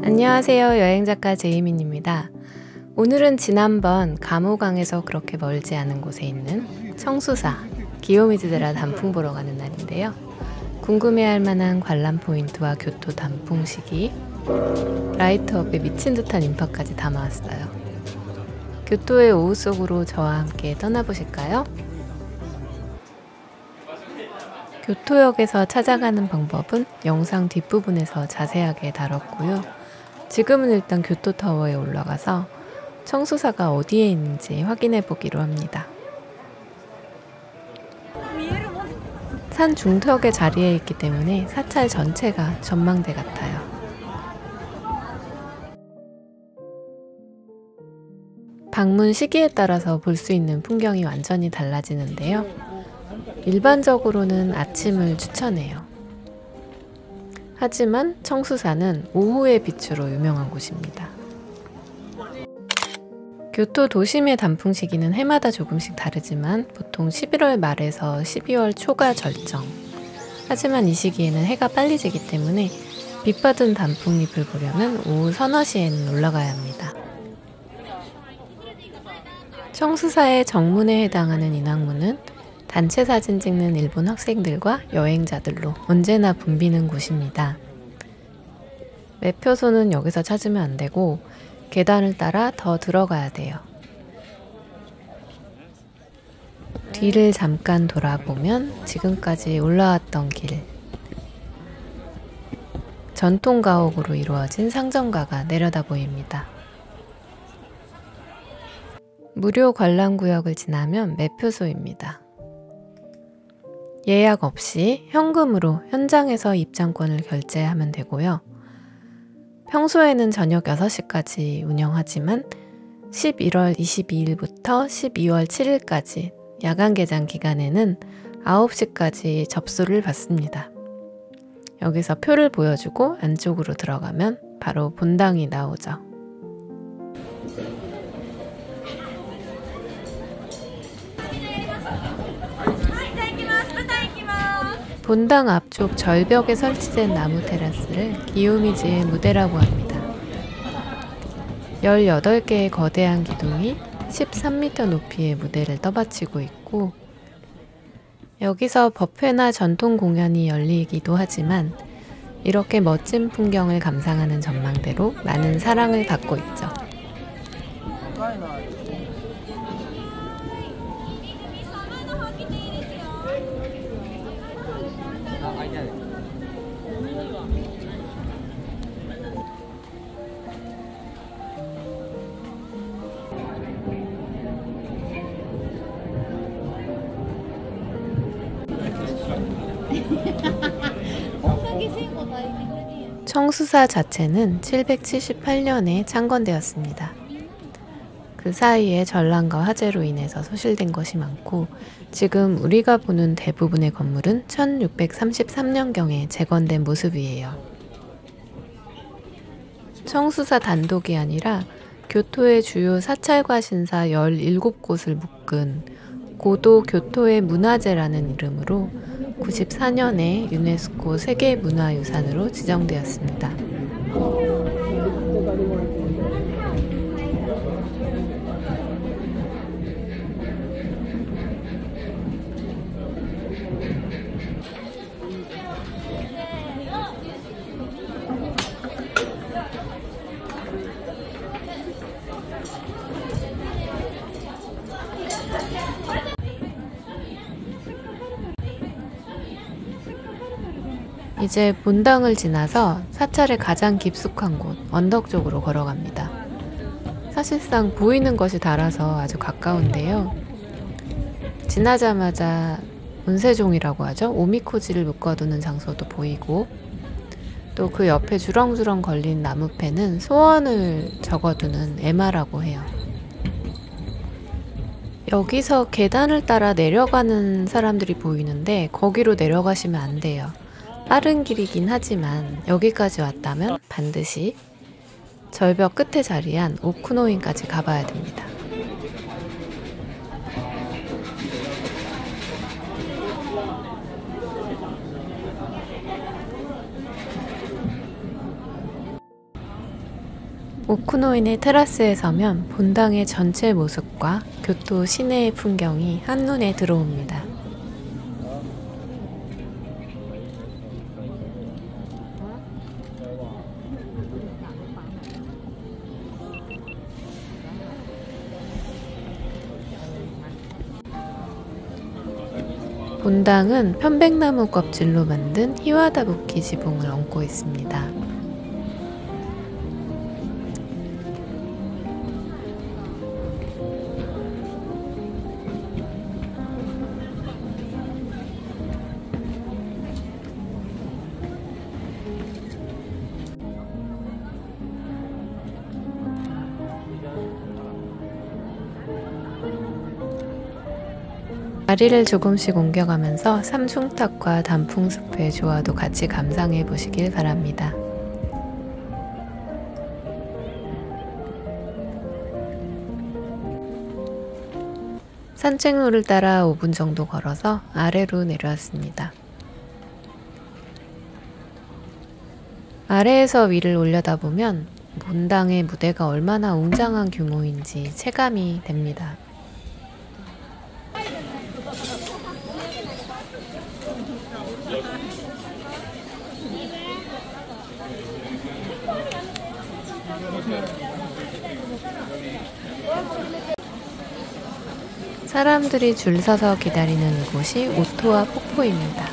안녕하세요. 여행작가 제이민입니다. 오늘은 지난번 감호강에서 그렇게 멀지 않은 곳에 있는 청수사 기요미즈데라 단풍 보러 가는 날인데요. 궁금해할 만한 관람 포인트와 교토 단풍 시기, 라이트업에 미친 듯한 인파까지 담아왔어요. 교토의 오후 속으로 저와 함께 떠나보실까요? 교토역에서 찾아가는 방법은 영상 뒷부분에서 자세하게 다뤘고요. 지금은 일단 교토타워에 올라가서 청수사가 어디에 있는지 확인해 보기로 합니다. 산 중턱의 자리에 있기 때문에 사찰 전체가 전망대 같아요. 방문 시기에 따라서 볼 수 있는 풍경이 완전히 달라지는데요. 일반적으로는 아침을 추천해요. 하지만 청수사는 오후의 빛으로 유명한 곳입니다. 교토 도심의 단풍 시기는 해마다 조금씩 다르지만 보통 11월 말에서 12월 초가 절정. 하지만 이 시기에는 해가 빨리 지기 때문에 빛받은 단풍잎을 보려면 오후 서너 시에는 올라가야 합니다. 청수사의 정문에 해당하는 인왕문은 단체 사진 찍는 일본 학생들과 여행자들로 언제나 붐비는 곳입니다. 매표소는 여기서 찾으면 안 되고 계단을 따라 더 들어가야 돼요. 뒤를 잠깐 돌아보면 지금까지 올라왔던 길, 전통 가옥으로 이루어진 상점가가 내려다 보입니다. 무료 관람구역을 지나면 매표소입니다. 예약 없이 현금으로 현장에서 입장권을 결제하면 되고요. 평소에는 저녁 6시까지 운영하지만 11월 22일부터 12월 7일까지 야간 개장 기간에는 9시까지 접수를 받습니다. 여기서 표를 보여주고 안쪽으로 들어가면 바로 본당이 나오죠. 본당 앞쪽 절벽에 설치된 나무 테라스를 기요미즈의 무대라고 합니다. 18개의 거대한 기둥이 13m 높이의 무대를 떠받치고 있고 여기서 법회나 전통 공연이 열리기도 하지만 이렇게 멋진 풍경을 감상하는 전망대로 많은 사랑을 받고 있죠. 청수사 자체는 778년에 창건되었습니다. 그 사이에 전란과 화재로 인해서 소실된 것이 많고 지금 우리가 보는 대부분의 건물은 1633년경에 재건된 모습이에요. 청수사 단독이 아니라 교토의 주요 사찰과 신사 17곳을 묶은 고도 교토의 문화재라는 이름으로 94년에 유네스코 세계문화유산으로 지정되었습니다. 이제 본당을 지나서 사찰의 가장 깊숙한 곳, 언덕 쪽으로 걸어갑니다. 사실상 보이는 것이 달아서 아주 가까운데요. 지나자마자 운세종이라고 하죠. 오미코지를 묶어두는 장소도 보이고 또 그 옆에 주렁주렁 걸린 나무패는 소원을 적어두는 에마라고 해요. 여기서 계단을 따라 내려가는 사람들이 보이는데 거기로 내려가시면 안 돼요. 빠른 길이긴 하지만 여기까지 왔다면 반드시 절벽 끝에 자리한 오쿠노인까지 가봐야 됩니다. 오쿠노인의 테라스에 서면 본당의 전체 모습과 교토 시내의 풍경이 한눈에 들어옵니다. 본당은 편백나무 껍질로 만든 히와다부키 지붕을 얹고 있습니다. 자리를 조금씩 옮겨가면서 삼중탑과 단풍숲의 조화도 같이 감상해 보시길 바랍니다. 산책로를 따라 5분 정도 걸어서 아래로 내려왔습니다. 아래에서 위를 올려다보면 본당의 무대가 얼마나 웅장한 규모인지 체감이 됩니다. 사람들이 줄 서서 기다리는 이곳이 오토와 폭포입니다.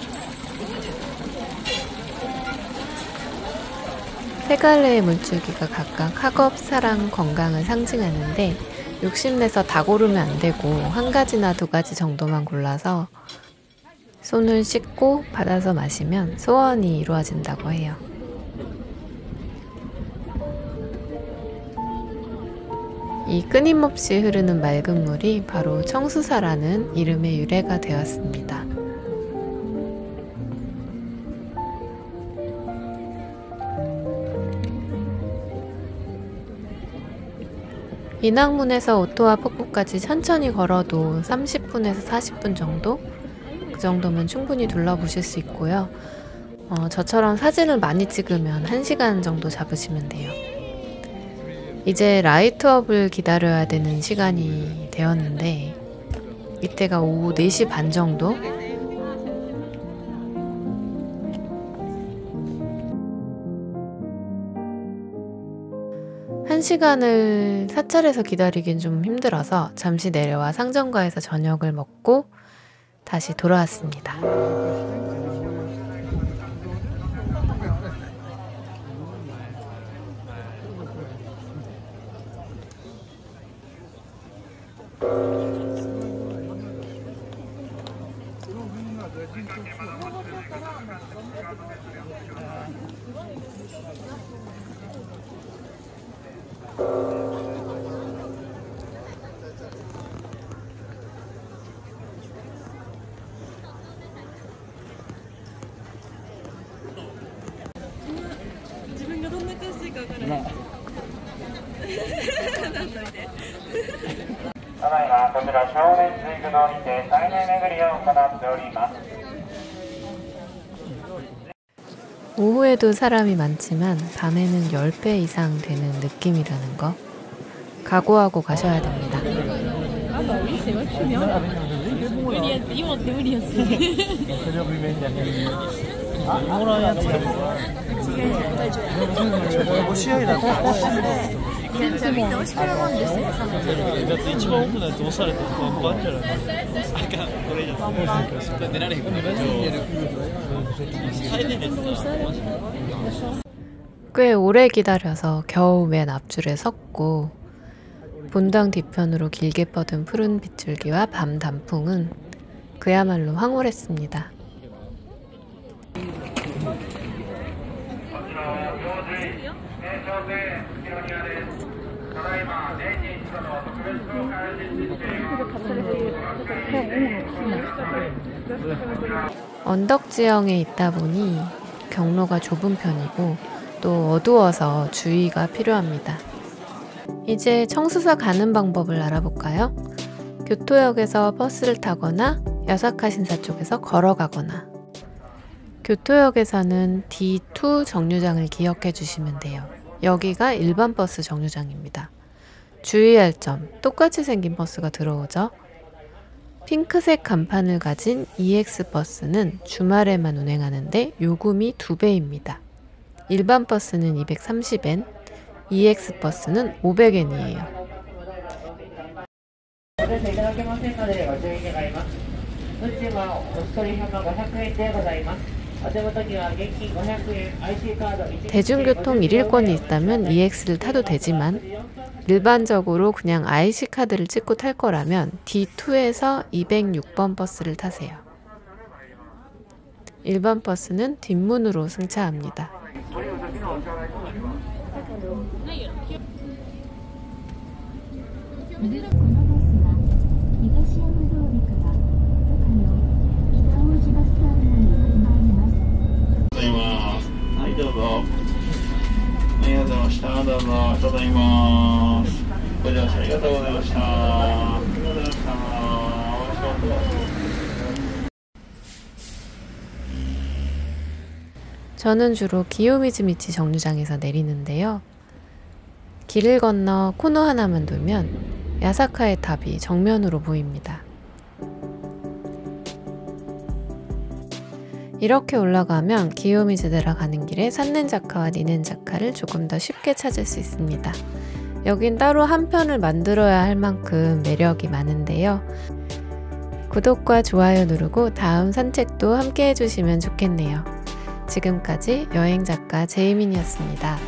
세 갈래의 물줄기가 각각 학업, 사랑, 건강을 상징하는데 욕심내서 다 고르면 안 되고 한 가지나 두 가지 정도만 골라서 손을 씻고 받아서 마시면 소원이 이루어진다고 해요. 이 끊임없이 흐르는 맑은 물이 바로 청수사라는 이름의 유래가 되었습니다. 인왕문에서 오토와 폭포까지 천천히 걸어도 30분에서 40분 정도? 그 정도면 충분히 둘러보실 수 있고요. 저처럼 사진을 많이 찍으면 1시간 정도 잡으시면 돼요. 이제 라이트업을 기다려야 되는 시간이 되었는데 이때가 오후 4시 반 정도? 한 시간을 사찰에서 기다리긴 좀 힘들어서 잠시 내려와 상점가에서 저녁을 먹고 다시 돌아왔습니다. 오후에도 사람이 많지만 밤에는 10배 이상 되는 느낌이라는 거 각오하고 가셔야 됩니다. 꽤 오래 기다려서 겨우 맨 앞줄에 섰고 본당 뒤편으로 길게 뻗은 푸른 빗줄기와 밤 단풍은 그야말로 황홀했습니다. 언덕 지형에 있다 보니 경로가 좁은 편이고 또 어두워서 주의가 필요합니다. 이제 청수사 가는 방법을 알아볼까요? 교토역에서 버스를 타거나 야사카신사 쪽에서 걸어가거나 교토역에서는 D2 정류장을 기억해 주시면 돼요. 여기가 일반 버스 정류장입니다. 주의할 점, 똑같이 생긴 버스가 들어오죠. 핑크색 간판을 가진 EX버스는 주말에만 운행하는데 요금이 2배입니다. 일반 버스는 230엔, EX버스는 500엔이에요. 대중교통 1일권이 있다면 EX를 타도 되지만 일반적으로 그냥 IC카드를 찍고 탈 거라면 D2에서 206번 버스를 타세요. 일반 버스는 뒷문으로 승차합니다. 저는 주로 기요미즈미치 정류장에서 내리는데요. 길을 건너 코너 하나만 돌면 야사카의 탑이 정면으로 보입니다. 이렇게 올라가면 기요미즈데라 가는 길에 산넨자카와 니넨자카를 조금 더 쉽게 찾을 수 있습니다. 여긴 따로 한 편을 만들어야 할 만큼 매력이 많은데요. 구독과 좋아요 누르고 다음 산책도 함께 해주시면 좋겠네요. 지금까지 여행작가 제이민이었습니다.